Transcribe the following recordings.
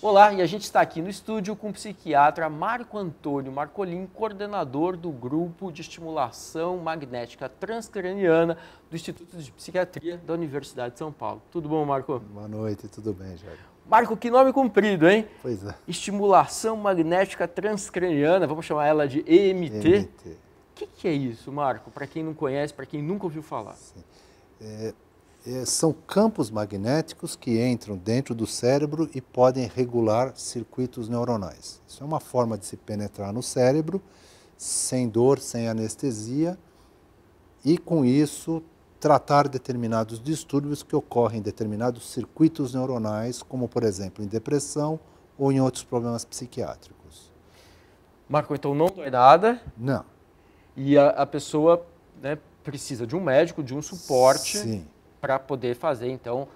Olá, e a gente está aqui no estúdio com o psiquiatra Marco Antônio Marcolin, coordenador do Grupo de Estimulação Magnética Transcraniana do Instituto de Psiquiatria da Universidade de São Paulo. Tudo bom, Marco? Boa noite, tudo bem, Jair? Marco, que nome comprido, hein? Pois é. Estimulação Magnética Transcraniana, vamos chamar ela de EMT. EMT. O que é isso, Marco? Para quem não conhece, para quem nunca ouviu falar. Sim. São campos magnéticos que entram dentro do cérebro e podem regular circuitos neuronais. Isso é uma forma de se penetrar no cérebro, sem dor, sem anestesia, e com isso tratar determinados distúrbios que ocorrem em determinados circuitos neuronais, como por exemplo em depressão ou em outros problemas psiquiátricos. Marco, então não dói nada? Não. E a pessoa, né, precisa de um médico, de um suporte. Sim. Para poder fazer, então,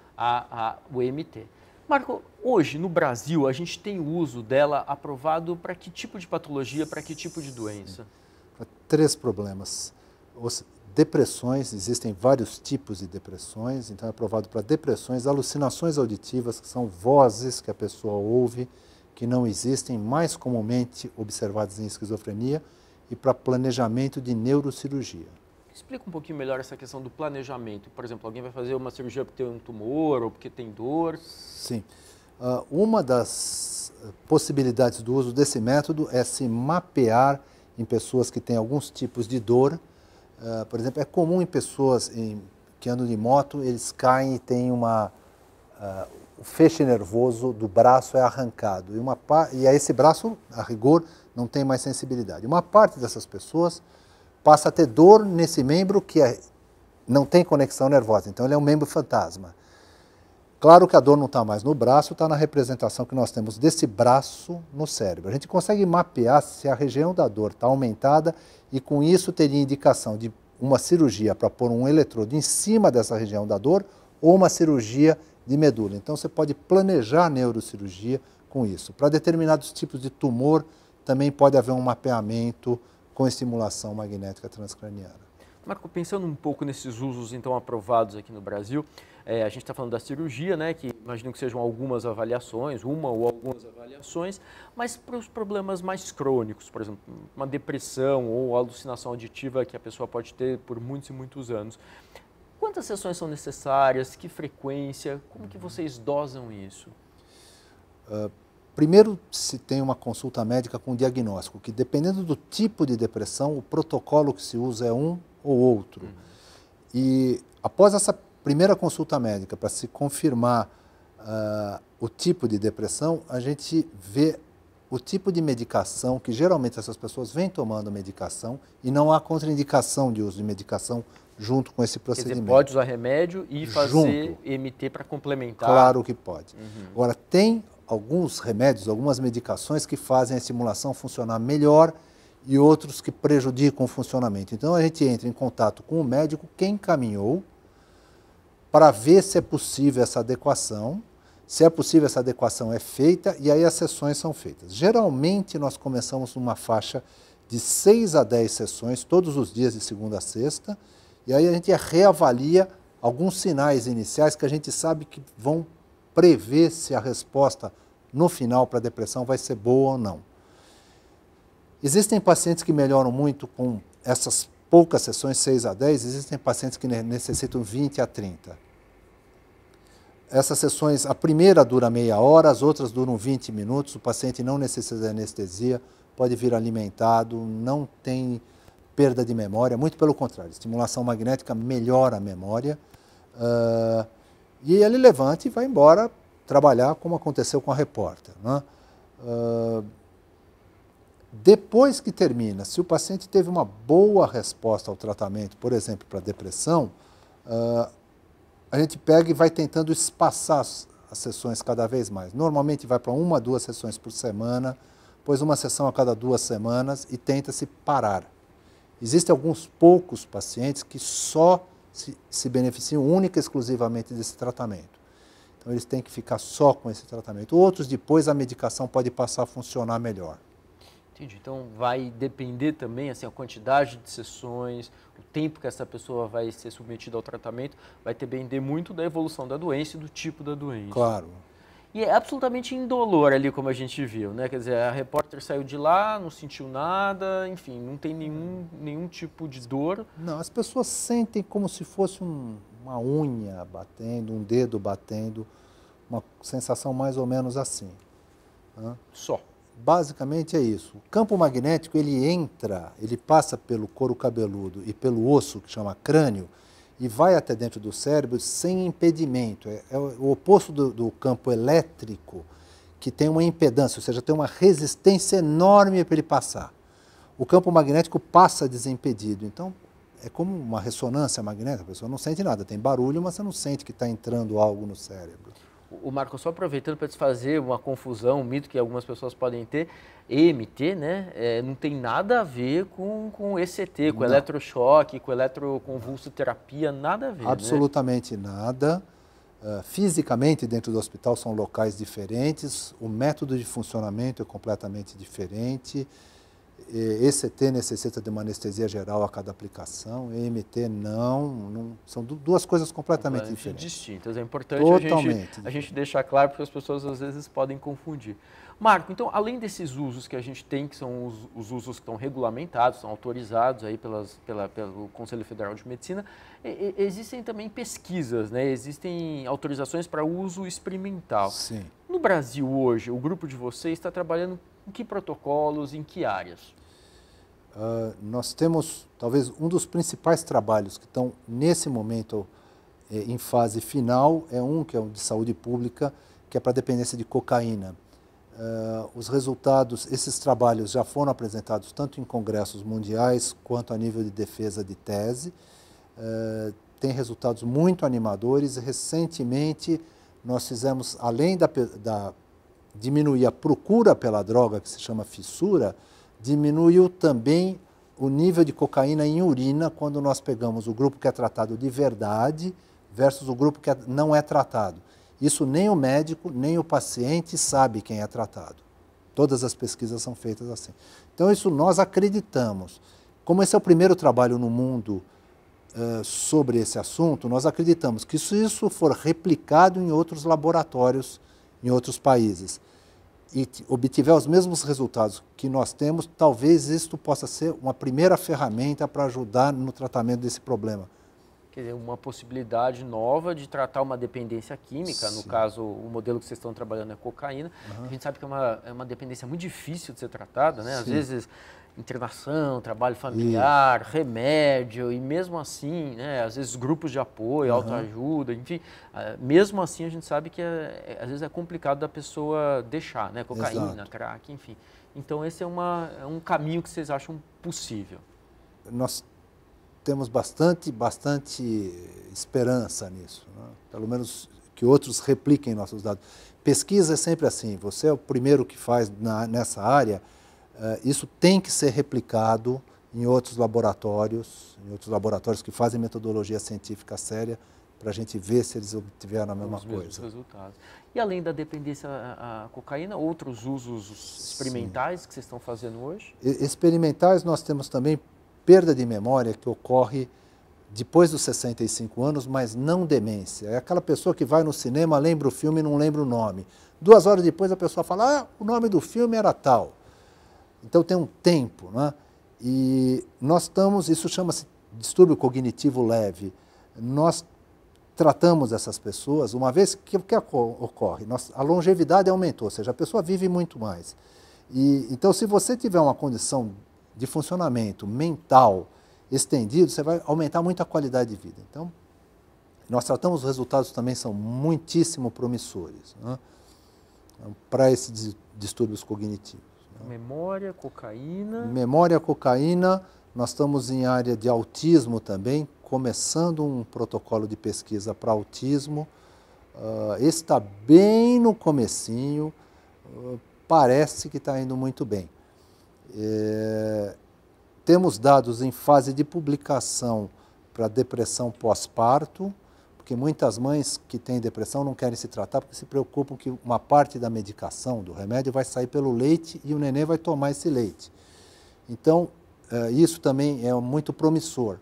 o EMT. Marco, hoje no Brasil a gente tem o uso dela aprovado para que tipo de patologia, para que tipo de doença? Para 3 problemas. Depressões, existem vários tipos de depressões, então é aprovado para depressões, alucinações auditivas, que são vozes que a pessoa ouve, que não existem, mais comumente observadas em esquizofrenia, e para planejamento de neurocirurgia. Explica um pouquinho melhor essa questão do planejamento. Por exemplo, alguém vai fazer uma cirurgia porque tem um tumor ou porque tem dor? Sim. Uma das possibilidades do uso desse método é se mapear em pessoas que têm alguns tipos de dor. Por exemplo, é comum em pessoas que andam de moto, eles caem e têm o feixe nervoso do braço é arrancado. E aí esse braço, a rigor, não tem mais sensibilidade. Uma parte dessas pessoas passa a ter dor nesse membro que não tem conexão nervosa, então ele é um membro fantasma. Claro que a dor não está mais no braço, está na representação que nós temos desse braço no cérebro. A gente consegue mapear se a região da dor está aumentada e com isso teria indicação de uma cirurgia para pôr um eletrodo em cima dessa região da dor ou uma cirurgia de medula. Então você pode planejar a neurocirurgia com isso. Para determinados tipos de tumor também pode haver um mapeamento com estimulação magnética transcraniana. Marco, pensando um pouco nesses usos então aprovados aqui no Brasil, a gente está falando da cirurgia, né, que imagino que sejam algumas avaliações, uma ou algumas avaliações, mas para os problemas mais crônicos, por exemplo, uma depressão ou alucinação auditiva que a pessoa pode ter por muitos e muitos anos, quantas sessões são necessárias, que frequência, como que vocês dosam isso? Primeiro, se tem uma consulta médica com diagnóstico, que dependendo do tipo de depressão, o protocolo que se usa é um ou outro. E após essa primeira consulta médica, para se confirmar o tipo de depressão, a gente vê o tipo de medicação, que geralmente essas pessoas vêm tomando medicação e não há contraindicação de uso de medicação junto com esse procedimento. Quer dizer, pode usar remédio e fazer EMT para complementar? Claro que pode. Agora, tem alguns remédios, algumas medicações que fazem a estimulação funcionar melhor e outros que prejudicam o funcionamento. Então a gente entra em contato com o médico que encaminhou para ver se é possível essa adequação. Se é possível, essa adequação é feita e aí as sessões são feitas. Geralmente nós começamos numa faixa de 6 a 10 sessões, todos os dias de segunda a sexta, e aí a gente reavalia alguns sinais iniciais que a gente sabe que vão prever se a resposta no final para a depressão vai ser boa ou não. Existem pacientes que melhoram muito com essas poucas sessões, 6 a 10, existem pacientes que necessitam 20 a 30. Essas sessões, a primeira dura meia hora, as outras duram 20 minutos, o paciente não necessita de anestesia, pode vir alimentado, não tem perda de memória, muito pelo contrário, estimulação magnética melhora a memória. E ele levanta e vai embora trabalhar como aconteceu com a repórter, né? Depois que termina, se o paciente teve uma boa resposta ao tratamento, por exemplo, para depressão, a gente pega e vai tentando espaçar as sessões cada vez mais. Normalmente vai para 1 a 2 sessões por semana, depois uma sessão a cada 2 semanas e tenta-se parar. Existem alguns poucos pacientes que só se beneficiam única e exclusivamente desse tratamento. Então, eles têm que ficar só com esse tratamento. Outros, depois, a medicação pode passar a funcionar melhor. Entendi. Então, vai depender também, assim, a quantidade de sessões, o tempo que essa pessoa vai ser submetida ao tratamento, vai depender muito da evolução da doença e do tipo da doença. Claro. E é absolutamente indolor ali, como a gente viu, né? Quer dizer, a repórter saiu de lá, não sentiu nada, enfim, não tem nenhum tipo de dor. Não, as pessoas sentem como se fosse uma unha batendo, um dedo batendo, uma sensação mais ou menos assim. Né? Só. Basicamente é isso. O campo magnético, ele passa pelo couro cabeludo e pelo osso, que chama crânio, e vai até dentro do cérebro sem impedimento. É o oposto do campo elétrico, que tem uma impedância, ou seja, tem uma resistência enorme para ele passar. O campo magnético passa desimpedido. Então, é como uma ressonância magnética, a pessoa não sente nada, tem barulho, mas você não sente que está entrando algo no cérebro. O Marco, só aproveitando para desfazer uma confusão, um mito que algumas pessoas podem ter, EMT, né, não tem nada a ver com ECT, com eletrochoque, com eletroconvulsoterapia, nada a ver. Absolutamente nada. Fisicamente, dentro do hospital, são locais diferentes, o método de funcionamento é completamente diferente. ECT necessita de uma anestesia geral a cada aplicação, EMT não são duas coisas completamente diferentes. Distintas. É importante a gente deixar claro, porque as pessoas às vezes podem confundir. Marco, então, além desses usos que a gente tem, que são os usos que estão regulamentados, são autorizados aí pelo Conselho Federal de Medicina, existem também pesquisas, né? Existem autorizações para uso experimental. Sim. No Brasil hoje, o grupo de vocês está trabalhando em que protocolos, em que áreas? Nós temos, talvez, um dos principais trabalhos que estão, nesse momento, em fase final, que é um de saúde pública, que é para dependência de cocaína. Os resultados, esses trabalhos já foram apresentados tanto em congressos mundiais, quanto a nível de defesa de tese. Tem resultados muito animadores. Recentemente, nós fizemos, além da diminuir a procura pela droga, que se chama fissura, diminuiu também o nível de cocaína em urina quando nós pegamos o grupo que é tratado de verdade versus o grupo que não é tratado. Isso nem o médico, nem o paciente sabe quem é tratado. Todas as pesquisas são feitas assim. Então, isso nós acreditamos. Como esse é o primeiro trabalho no mundo sobre esse assunto, nós acreditamos que se isso for replicado em outros laboratórios, em outros países, e obtiver os mesmos resultados que nós temos, talvez isto possa ser uma primeira ferramenta para ajudar no tratamento desse problema. Quer dizer, uma possibilidade nova de tratar uma dependência química, Sim. No caso, o modelo que vocês estão trabalhando é cocaína. A gente sabe que é uma dependência muito difícil de ser tratada, né? Às vezes, internação, trabalho familiar, remédio, e mesmo assim, né, às vezes grupos de apoio, autoajuda, enfim, mesmo assim a gente sabe que às vezes é complicado da pessoa deixar, né, cocaína, crack, enfim. Então esse é um caminho que vocês acham possível. Nós temos bastante esperança nisso, né? Pelo menos que outros repliquem nossos dados. Pesquisa é sempre assim, você é o primeiro que faz nessa área. Isso tem que ser replicado em outros laboratórios que fazem metodologia científica séria, para a gente ver se eles obtiveram a mesma coisa. Resultados. E além da dependência à cocaína, outros usos experimentais que vocês estão fazendo hoje? Experimentais, nós temos também perda de memória que ocorre depois dos 65 anos, mas não demência. É aquela pessoa que vai no cinema, lembra o filme e não lembra o nome. 2 horas depois a pessoa fala, o nome do filme era tal. Então tem um tempo, né? E nós isso chama-se distúrbio cognitivo leve. Nós tratamos essas pessoas, uma vez que o que ocorre? A longevidade aumentou, ou seja, a pessoa vive muito mais. Então, se você tiver uma condição de funcionamento mental estendido, você vai aumentar muito a qualidade de vida. Então, nós tratamos, os resultados também são muitíssimo promissores, né? Para esses distúrbios cognitivos. Memória, cocaína. Memória, cocaína. Nós estamos em área de autismo também, começando um protocolo de pesquisa para autismo. Esse está bem no comecinho, parece que está indo muito bem. Temos dados em fase de publicação para depressão pós-parto, porque porque muitas mães que têm depressão não querem se tratar porque se preocupam que uma parte da medicação, do remédio, vai sair pelo leite e o neném vai tomar esse leite. Então, isso também é muito promissor.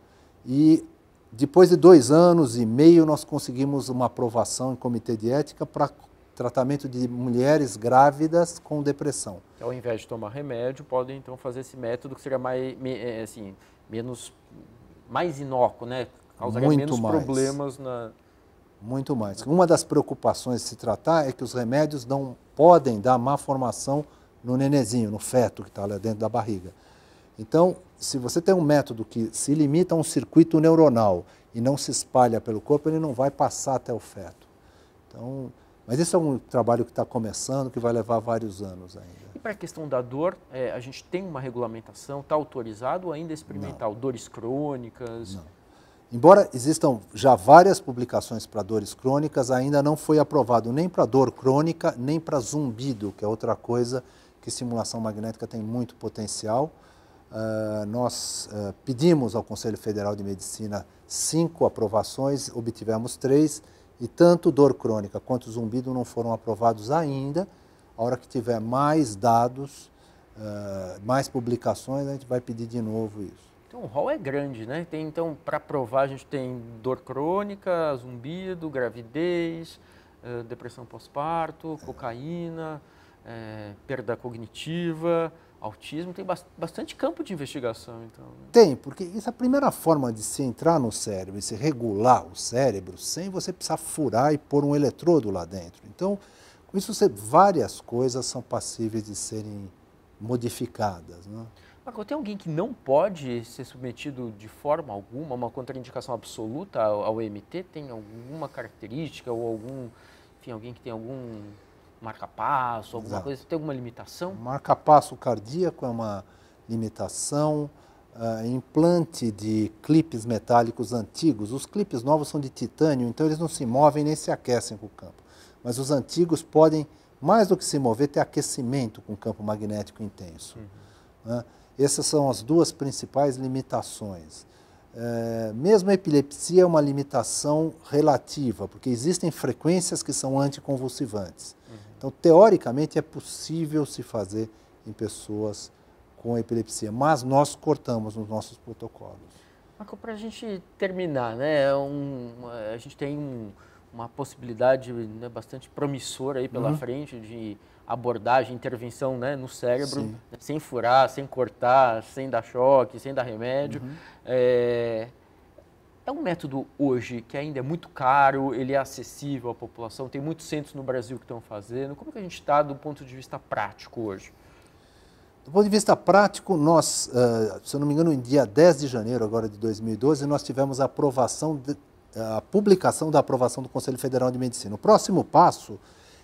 E depois de 2 anos e meio, nós conseguimos uma aprovação em comitê de ética para tratamento de mulheres grávidas com depressão. Ao invés de tomar remédio, podem então fazer esse método que seria mais, assim, mais inócuo, né? Causaria menos problemas na... Muito mais. Uma das preocupações de se tratar é que os remédios podem dar má formação no nenezinho, no feto que está lá dentro da barriga. Então, se você tem um método que se limita a um circuito neuronal e não se espalha pelo corpo, ele não vai passar até o feto. Então, mas isso é um trabalho que está começando, que vai levar vários anos ainda. E para a questão da dor, a gente tem uma regulamentação, está autorizado ainda experimental? Não. Dores crônicas? Não. Embora existam já várias publicações para dores crônicas, ainda não foi aprovado nem para dor crônica, nem para zumbido, que é outra coisa que estimulação magnética tem muito potencial. Nós pedimos ao Conselho Federal de Medicina 5 aprovações, obtivemos 3, e tanto dor crônica quanto zumbido não foram aprovados ainda. A hora que tiver mais dados, mais publicações, a gente vai pedir de novo isso. Então o rol é grande, né? Tem, então, para aprovar, a gente tem dor crônica, zumbido, gravidez, depressão pós-parto, cocaína, perda cognitiva, autismo. Tem bastante campo de investigação, então. Tem, porque isso é a primeira forma de se entrar no cérebro e se regular o cérebro sem você precisar furar e pôr um eletrodo lá dentro. Então, com isso, várias coisas são passíveis de serem modificadas, né? Marco, tem alguém que não pode ser submetido de forma alguma, uma contraindicação absoluta ao EMT? Tem alguma característica ou alguém que tem algum marca-passo, alguma Exato. coisa, tem alguma limitação? Marca-passo cardíaco é uma limitação, implante de clipes metálicos antigos. Os clipes novos são de titânio, então eles não se movem nem se aquecem com o campo. Mas os antigos podem, mais do que se mover, ter aquecimento com campo magnético intenso. Né? Essas são as 2 principais limitações. Mesmo a epilepsia é uma limitação relativa, porque existem frequências que são anticonvulsivantes. Então, teoricamente, é possível se fazer em pessoas com epilepsia, mas nós cortamos nos nossos protocolos. Marco, para a gente terminar, né, a gente tem uma possibilidade, né, bastante promissora aí pela frente de abordagem, intervenção, né, no cérebro, né, sem furar, sem cortar, sem dar choque, sem dar remédio. É um método hoje que ainda é muito caro, ele é acessível à população, tem muitos centros no Brasil que estão fazendo. Como que a gente está do ponto de vista prático hoje? Do ponto de vista prático, nós, se eu não me engano, em dia 10 de janeiro agora de 2012, nós tivemos a publicação da aprovação do Conselho Federal de Medicina. O próximo passo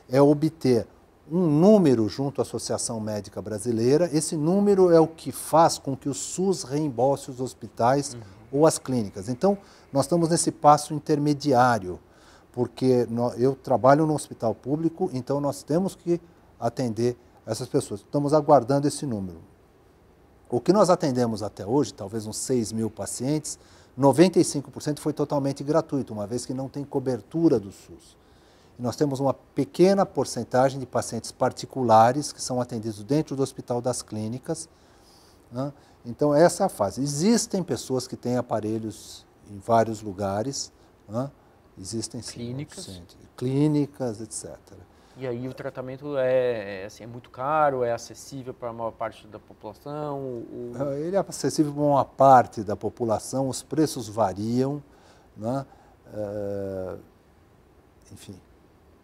é obter um número junto à Associação Médica Brasileira. Esse número é o que faz com que o SUS reembolse os hospitais ou as clínicas. Então, nós estamos nesse passo intermediário, porque eu trabalho no hospital público, então nós temos que atender essas pessoas. Estamos aguardando esse número. O que nós atendemos até hoje, talvez uns 6.000 pacientes, 95% foi totalmente gratuito, uma vez que não tem cobertura do SUS. E nós temos uma pequena porcentagem de pacientes particulares que são atendidos dentro do Hospital das Clínicas, né? Então, essa é a fase. Existem pessoas que têm aparelhos em vários lugares, né? Existem sim, clínicas, etc. E aí o tratamento é muito caro, é acessível para a maior parte da população? Ele é acessível para uma parte da população, os preços variam, né? Enfim.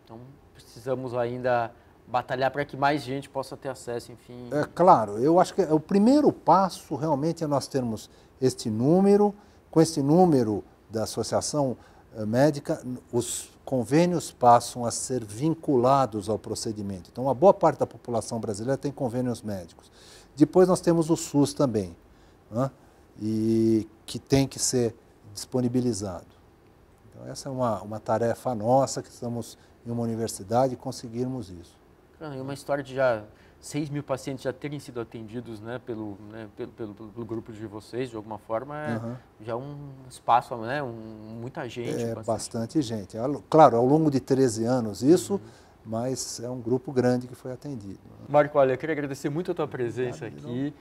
Então, precisamos ainda batalhar para que mais gente possa ter acesso, enfim. Claro, eu acho que o primeiro passo realmente é nós termos este número. Com este número da Associação Médica, os convênios passam a ser vinculados ao procedimento. Então, uma boa parte da população brasileira tem convênios médicos. Depois nós temos o SUS também, né? E que tem que ser disponibilizado. Então, essa é uma tarefa nossa, que estamos em uma universidade e conseguirmos isso. Uma história de já 6 mil pacientes já terem sido atendidos, né, pelo grupo de vocês, de alguma forma, já um espaço, né, muita gente. Bastante gente. Claro, ao longo de 13 anos isso, mas é um grupo grande que foi atendido. Marco, olha, eu queria agradecer muito a tua presença aqui,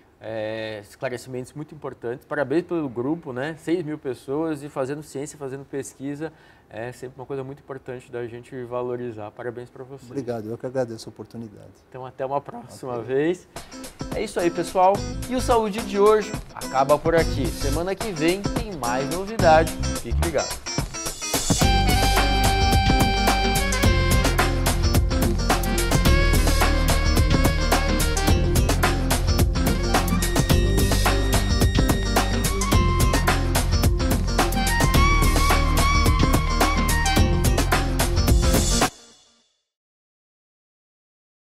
esclarecimentos muito importantes. Parabéns pelo grupo, né? 6 mil pessoas e fazendo ciência, fazendo pesquisa, é sempre uma coisa muito importante da gente valorizar. Parabéns para você. Obrigado, eu que agradeço a oportunidade. Então até uma próxima vez. É isso aí, pessoal. E o Saúde de hoje acaba por aqui. Semana que vem tem mais novidade. Fique ligado.